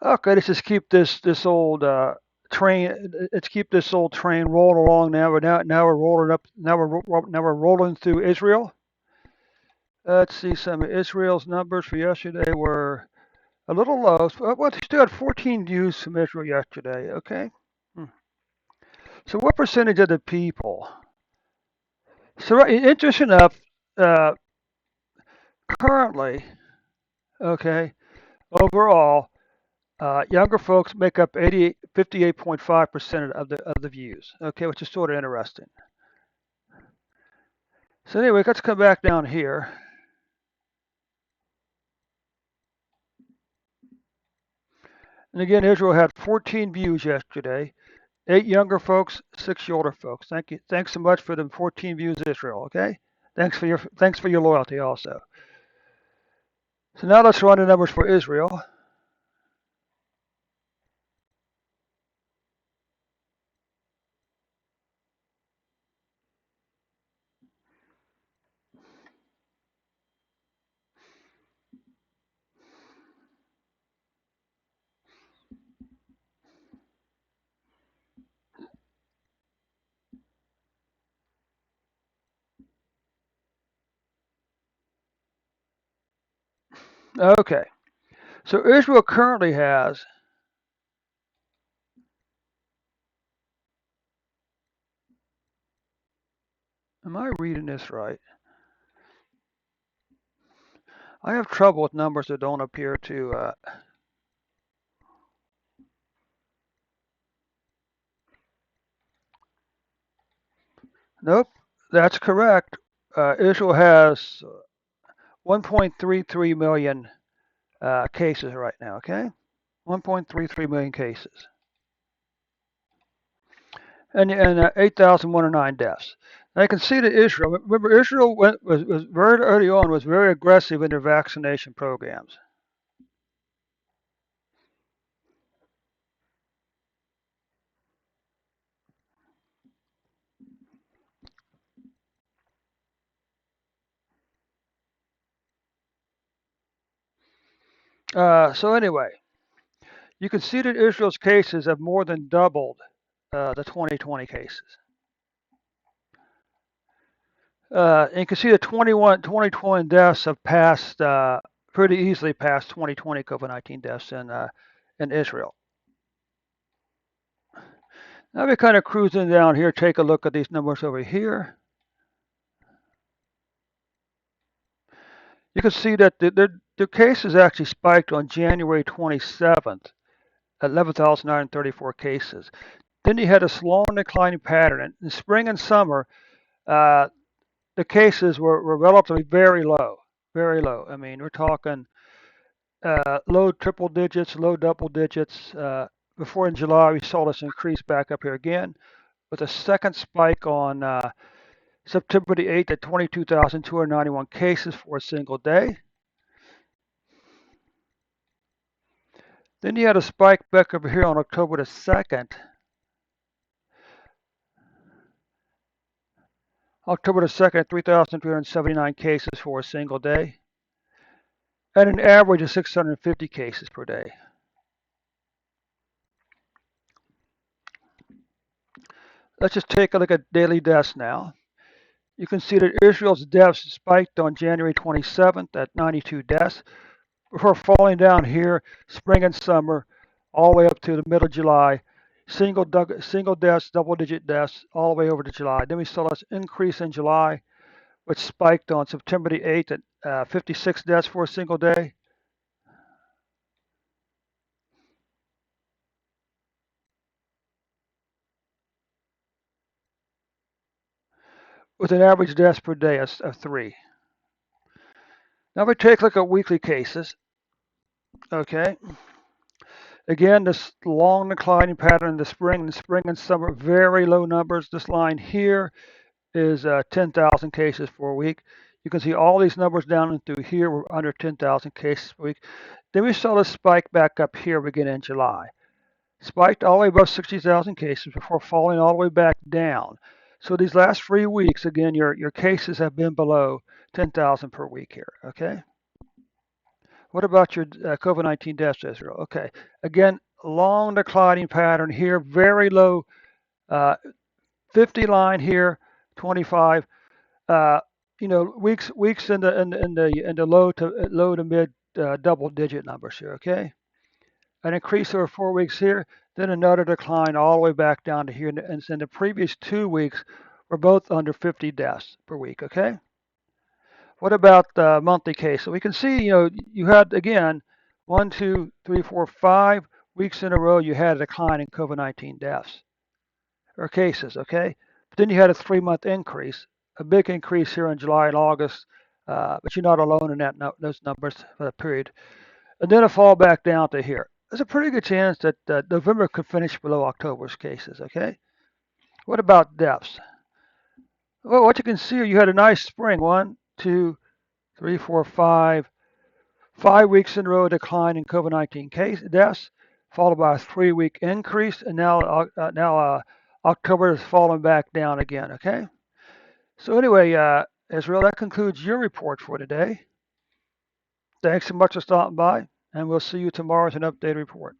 Okay, let's just keep this old train. Let's keep this old train rolling along. Now we're rolling up. Now we're rolling through Israel. Let's see, some of Israel's numbers for yesterday were a little low. Well, they still had 14 views from Israel yesterday. Okay. Hmm. So what percentage of the people? So interesting enough, uh, currently, okay, overall, younger folks make up 58.5% of the views. Okay, which is sort of interesting. So anyway, let's come back down here. And again, Israel had 14 views yesterday. 8 younger folks, 6 older folks. Thank you. Thanks so much for the 14 views, Israel. Okay. Thanks for your loyalty also. So now let's run the numbers for Israel. Okay. So Israel currently has. Am I reading this right? I have trouble with numbers that don't appear to. Nope, that's correct. Israel has 1.33 million cases right now. Okay, 1.33 million cases, and 8,109 deaths. And I can see that Israel. Remember, Israel was very early on was very aggressive in their vaccination programs. So anyway, you can see that Israel's cases have more than doubled the 2020 cases. And you can see the 2021 deaths have passed pretty easily past 2020 COVID-19 deaths in Israel. Now we're kind of cruising down here. Take a look at these numbers over here. You can see that the cases actually spiked on January 27th at 11,934 cases. Then you had a slow and declining pattern. In spring and summer, uh, the cases were relatively very low, very low. I mean, we're talking low triple digits, low double digits. Before in July, we saw this increase back up here again with a second spike on September the 8th at 22,291 cases for a single day. Then you had a spike back over here on October the 2nd. October the 2nd at 3,379 cases for a single day, and an average of 650 cases per day. Let's just take a look at daily deaths now. You can see that Israel's deaths spiked on January 27th at 92 deaths before falling down here spring and summer all the way up to the middle of July. Single deaths, double digit deaths all the way over to July. Then we saw this increase in July, which spiked on September the 8th at 56 deaths for a single day. With an average deaths per day of 3. Now we take a look at weekly cases. Okay. Again, this long declining pattern in the spring and summer, very low numbers. This line here is 10,000 cases for a week. You can see all these numbers down and through here were under 10,000 cases per week. Then we saw this spike back up here beginning in July. Spiked all the way above 60,000 cases before falling all the way back down. So these last 3 weeks, again, your cases have been below 10,000 per week here, okay? What about your COVID-19 deaths, Israel? Okay. Again, long declining pattern here, very low, uh, 50 line here, 25. Uh, weeks in the low to mid double digit numbers here. Okay. An increase over 4 weeks here, then another decline all the way back down to here. And in the previous 2 weeks, we're both under 50 deaths per week. Okay. What about the monthly case? So we can see, you had again 1, 2, 3, 4, 5 weeks in a row you had a decline in COVID-19 deaths or cases. Okay. But then you had a 3 month increase, a big increase here in July and August. But you're not alone in those numbers for the period. And then a fall back down to here. There's a pretty good chance that November could finish below October's cases. Okay. What about deaths? Well, what you can see, you had a nice spring. 1, 2, 3, 4, 5, 5 weeks in a row decline in COVID-19 case deaths, followed by a 3 week increase, and now October is falling back down again. Okay. So anyway, Israel, that concludes your report for today. Thanks so much for stopping by, and we'll see you tomorrow with an updated report.